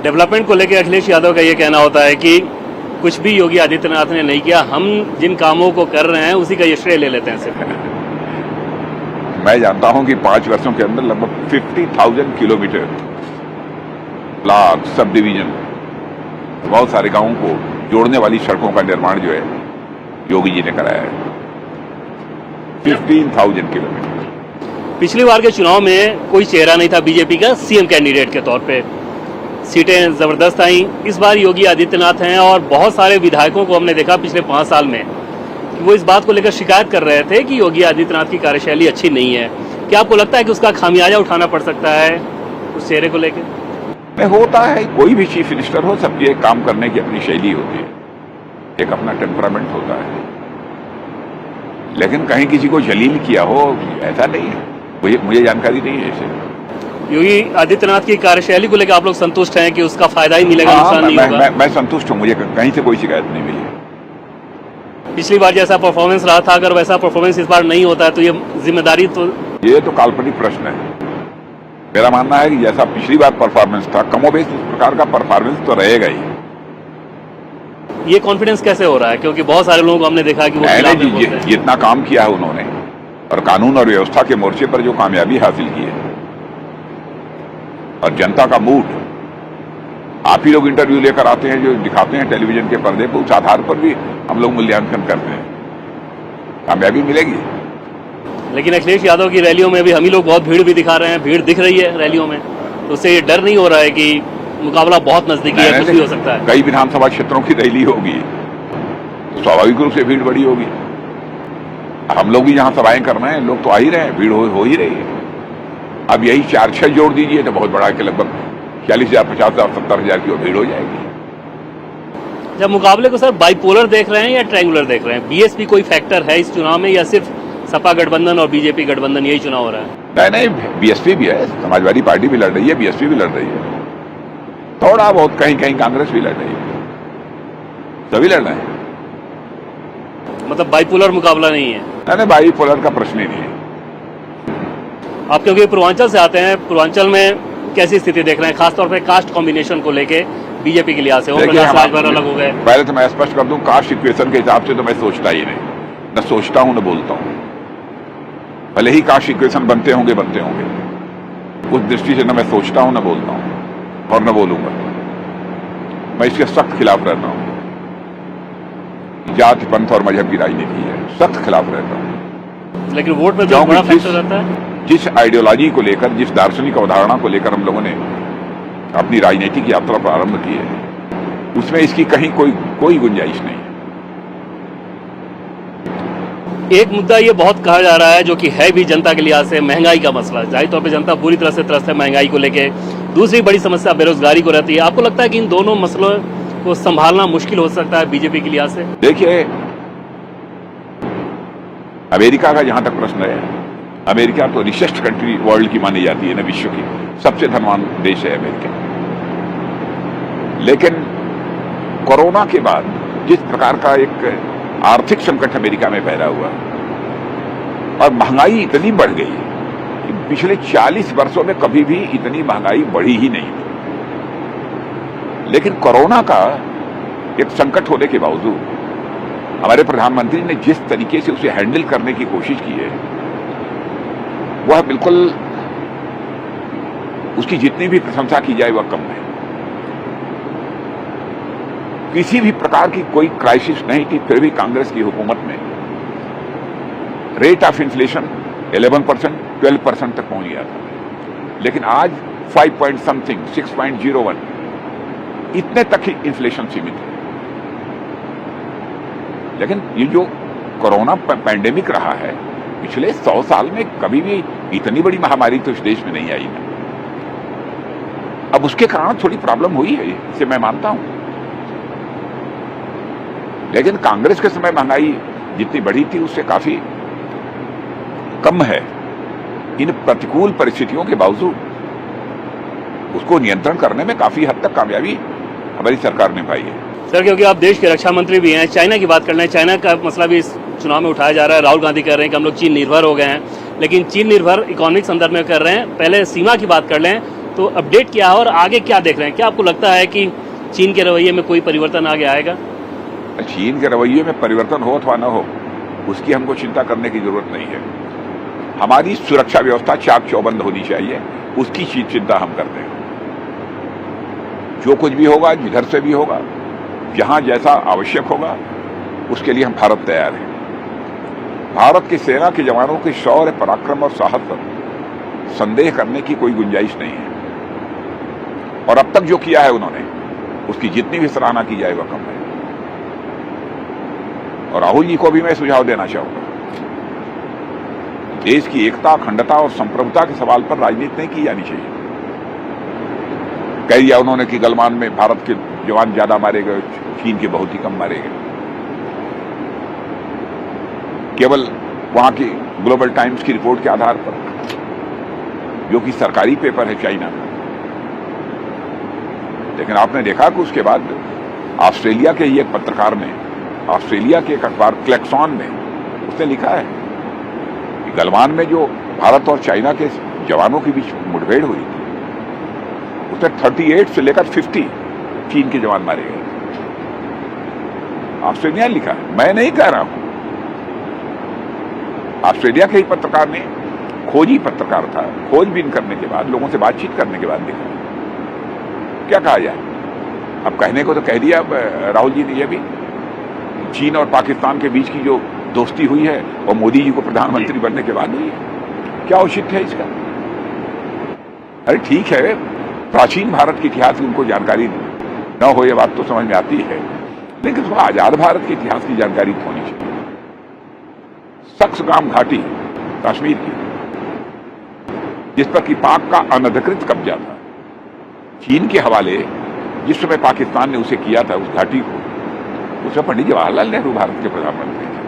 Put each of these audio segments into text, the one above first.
Development को लेकर अखिलेश यादव का ये कहना होता है कि कुछ भी योगी आदित्यनाथ ने नहीं किया, हम जिन कामों को कर रहे हैं उसी का ये श्रेय ले लेते हैं सिर्फ। मैं जानता हूं कि 5 वर्षों के अंदर लगभग 50,000 किलोमीटर ब्लॉक, सब डिवीजन, बहुत सारे गांवों को जोड़ने वाली सड़कों का निर्माण जो है योगी जी ने कराया है। 15,000 किलोमीटर। पिछली बार के चुनाव में कोई चेहरा नहीं था बीजेपी का सीएम कैंडिडेट के तौर पे, सीटें जबरदस्त आई। इस बार योगी आदित्यनाथ हैं और बहुत सारे विधायकों को हमने देखा पिछले 5 साल में कि वो इस बात को लेकर शिकायत कर रहे थे कि योगी आदित्यनाथ की कार्यशैली अच्छी नहीं है। क्या आपको लगता है कि उसका खामियाजा उठाना पड़ सकता है उस चेहरे को लेकर? होता है, कोई भी चीफ मिनिस्टर हो, सबकी एक काम करने की अपनी शैली होती है, एक अपना टेम्परामेंट होता है, लेकिन कहीं किसी को जलील किया हो ऐसा नहीं है। मुझे जानकारी नहीं है ऐसे। योगी आदित्यनाथ की कार्यशैली को लेकर आप लोग संतुष्ट हैं कि उसका फायदा ही मिलेगा, नुकसान नहीं होगा? मैं संतुष्ट हूँ, मुझे कहीं से कोई शिकायत नहीं मिली। पिछली बार जैसा परफॉर्मेंस रहा था, अगर वैसा परफॉर्मेंस इस बार नहीं होता है तो ये जिम्मेदारी तो ये तो काल्पनिक प्रश्न है। मेरा मानना है कि जैसा पिछली बार परफॉर्मेंस था, कमोबेश इस प्रकार का परफॉर्मेंस तो रहेगा ही। ये कॉन्फिडेंस कैसे हो रहा है? क्योंकि बहुत सारे लोगों को हमने देखा कि वो जितना काम किया है उन्होंने और कानून और व्यवस्था के मोर्चे पर जो कामयाबी हासिल की है और जनता का मूड, आप ही लोग इंटरव्यू लेकर आते हैं जो दिखाते हैं टेलीविजन के पर्दे पर, उस आधार पर भी हम लोग मूल्यांकन करते हैं, कामयाबी मिलेगी। लेकिन अखिलेश यादव की रैलियों में भी हम ही लोग बहुत भीड़ भी दिखा रहे हैं, भीड़ दिख रही है रैलियों में, तो उससे ये डर नहीं हो रहा है कि मुकाबला बहुत नजदीकी है, कुछ भी हो सकता है? कई विधानसभा क्षेत्रों की रैली होगी तो स्वाभाविक रूप से भीड़ बड़ी होगी। हम लोग भी जहां सभाएं कर रहे हैं, लोग तो आ ही रहे हैं, भीड़ हो ही रही है। अब यही 4-6 जोड़ दीजिए तो बहुत बड़ा के लगभग 40,000, 50,000, 70,000 की भीड़ हो जाएगी। जब मुकाबले को सर बाइपोलर देख रहे हैं या ट्रायंगुलर देख रहे हैं? बीएसपी कोई फैक्टर है इस चुनाव में या सिर्फ सपा गठबंधन और बीजेपी गठबंधन यही चुनाव हो रहा है? नहीं, बीएसपी भी है, समाजवादी पार्टी भी लड़ रही है, बीएसपी भी लड़ रही है, थोड़ा बहुत कहीं कहीं कांग्रेस भी लड़ रही है, सभी लड़ रहे हैं। मतलब बाइपोलर मुकाबला नहीं है? नहीं, बाइपोलर का प्रश्न ही नहीं है। आप क्योंकि पूर्वांचल से आते हैं, पूर्वांचल में कैसी स्थिति देख रहे हैं, खासतौर पे कास्ट कॉम्बिनेशन को लेके बीजेपी के लिहाज से? अलग हो गए। पहले तो मैं स्पष्ट कर दूं, कास्ट इक्वेशन के हिसाब से तो मैं सोचता ही नहीं, न सोचता हूं न बोलता हूं। भले ही कास्ट इक्वेशन बनते होंगे, उस दृष्टि से न मैं सोचता हूं न बोलता हूं और न बोलूंगा। मैं इसके सख्त खिलाफ रहता हूं। जाति, पंथ और मजहब की राजनीति है, सख्त खिलाफ रहता हूं। लेकिन वोट में जो बड़ा फैक्टर रहता है, जिस आइडियोलॉजी को लेकर, जिस दार्शनिक अवधारणा को लेकर हम लोगों ने अपनी राजनीतिक यात्रा प्रारंभ की है, उसमें इसकी कहीं कोई गुंजाइश नहीं है। एक मुद्दा ये बहुत कहा जा रहा है जो कि है भी जनता के लिहाज से, महंगाई का मसला। जाहिर तौर पे जनता बुरी तरह से त्रस्त है महंगाई को लेके। दूसरी बड़ी समस्या बेरोजगारी को रहती है। आपको लगता है कि इन दोनों मसलों को संभालना मुश्किल हो सकता है बीजेपी के लिहाज से? देखिए, अमेरिका का जहां तक प्रश्न है, अमेरिका तो रिचेस्ट कंट्री वर्ल्ड की मानी जाती है ना, विश्व की सबसे धनवान देश है अमेरिका। लेकिन कोरोना के बाद जिस प्रकार का एक आर्थिक संकट अमेरिका में पैदा हुआ और महंगाई इतनी बढ़ गई कि पिछले 40 वर्षों में कभी भी इतनी महंगाई बढ़ी ही नहीं। लेकिन कोरोना का एक संकट होने के बावजूद हमारे प्रधानमंत्री ने जिस तरीके से उसे हैंडल करने की कोशिश की है, वह बिल्कुल, उसकी जितनी भी प्रशंसा की जाए वह कम है। किसी भी प्रकार की कोई क्राइसिस नहीं थी, फिर भी कांग्रेस की हुकूमत में रेट ऑफ इन्फ्लेशन 11%, 12% तक पहुंच गया था। लेकिन आज 5 पॉइंट समथिंग, 6.01 इतने तक ही इन्फ्लेशन सीमित है। लेकिन ये जो कोरोना पैंडेमिक रहा है, पिछले 100 साल में कभी भी इतनी बड़ी महामारी तो इस देश में नहीं आई ना। अब उसके कारण थोड़ी प्रॉब्लम हुई है, इसे मैं मानता हूं। लेकिन कांग्रेस के समय महंगाई जितनी बढ़ी थी उससे काफी कम है। इन प्रतिकूल परिस्थितियों के बावजूद उसको नियंत्रण करने में काफी हद तक कामयाबी हमारी सरकार ने पाई है। सर, क्योंकि आप देश के रक्षा मंत्री भी हैं, चाइना की बात कर लें, चाइना का मसला भी इस चुनाव में उठाया जा रहा है। राहुल गांधी कह रहे हैं कि हम लोग चीन निर्भर हो गए हैं, लेकिन चीन निर्भर इकोनॉमिक संदर्भ में कर रहे हैं। पहले सीमा की बात कर लें तो अपडेट क्या है और आगे क्या देख रहे हैं? क्या आपको लगता है कि चीन के रवैये में कोई परिवर्तन आगे आएगा? चीन के रवैये में परिवर्तन हो अथवा न हो, उसकी हमको चिंता करने की जरूरत नहीं है। हमारी सुरक्षा व्यवस्था चाक चौबंद होनी चाहिए, उसकी चिंता हम करते हैं। जो कुछ भी होगा, जिधर से भी होगा, जहां जैसा आवश्यक होगा, उसके लिए हम भारत तैयार हैं। भारत की सेना के जवानों के शौर्य, पराक्रम और साहस पर संदेह करने की कोई गुंजाइश नहीं है। और अब तक जो किया है उन्होंने, उसकी जितनी भी सराहना की जाए वह कम है। और राहुल जी को भी मैं सुझाव देना चाहूंगा, देश की एकता, अखंडता और संप्रभुता के सवाल पर राजनीति नहीं की जानी चाहिए। कह दिया उन्होंने कि गलवान में भारत के जवान ज्यादा मारे गए, चीन के बहुत ही कम मारे गए। केवल वहां की ग्लोबल टाइम्स की रिपोर्ट के आधार पर, जो कि सरकारी पेपर है चाइना का। लेकिन आपने देखा कि उसके बाद ऑस्ट्रेलिया के ही एक पत्रकार ने, ऑस्ट्रेलिया के एक अखबार क्लेक्सॉन में, उसने लिखा है कि गलवान में जो भारत और चाइना के जवानों के बीच मुठभेड़ हुई थी, उसमें 38 से लेकर 50 चीन के जवान मारे गए। ऑस्ट्रेलिया लिखा है, मैं नहीं कह रहा हूं। ऑस्ट्रेलिया के ही पत्रकार ने, खोजी पत्रकार था, खोजबीन करने के बाद, लोगों से बातचीत करने के बाद लिखा। क्या कहा जाए? अब कहने को तो कह दिया राहुल जी ने यह भी, चीन और पाकिस्तान के बीच की जो दोस्ती हुई है और मोदी जी को प्रधानमंत्री बनने के बाद हुई है। क्या औचित्य है इसका? अरे ठीक है, प्राचीन भारत के इतिहास की उनको जानकारी न हो, यह बात तो समझ में आती है, लेकिन थोड़ा आजाद भारत के इतिहास की जानकारी होनी चाहिए। सक्सगाम घाटी कश्मीर की, जिस पर कि पाक का अनधिकृत कब्जा था, चीन के हवाले जिस समय पाकिस्तान ने उसे किया था, उस घाटी को, उसमें पंडित जवाहरलाल नेहरू भारत के प्रधानमंत्री थे।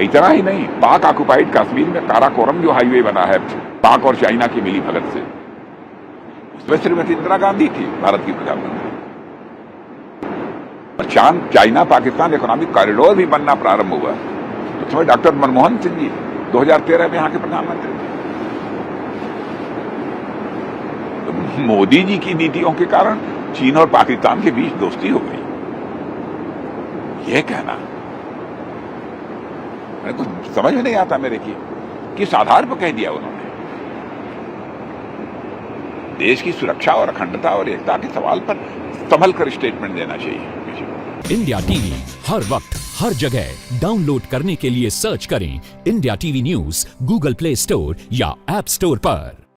इतना ही नहीं, पाक ऑक्युपाइड कश्मीर में काराकोरम जो हाईवे बना है पाक और चाइना की मिली भगत से, उसमें श्रीमती इंदिरा गांधी थी भारत की प्रधानमंत्री। और चाइना पाकिस्तान इकोनॉमिक कॉरिडोर भी बनना प्रारंभ हुआ, उस समय डॉक्टर मनमोहन सिंह जी 2013 में यहाँ के प्रधानमंत्री थे। तो मोदी जी की नीतियों के कारण चीन और पाकिस्तान के बीच दोस्ती हो गई, यह कहना कुछ समझ में नहीं आता मेरे की, किस आधार पर कह दिया उन्होंने। देश की सुरक्षा और अखंडता और एकता के सवाल पर संभल कर स्टेटमेंट देना चाहिए। इंडिया टीवी हर वक्त हर जगह डाउनलोड करने के लिए सर्च करें India TV news Google play store या ऐप स्टोर पर।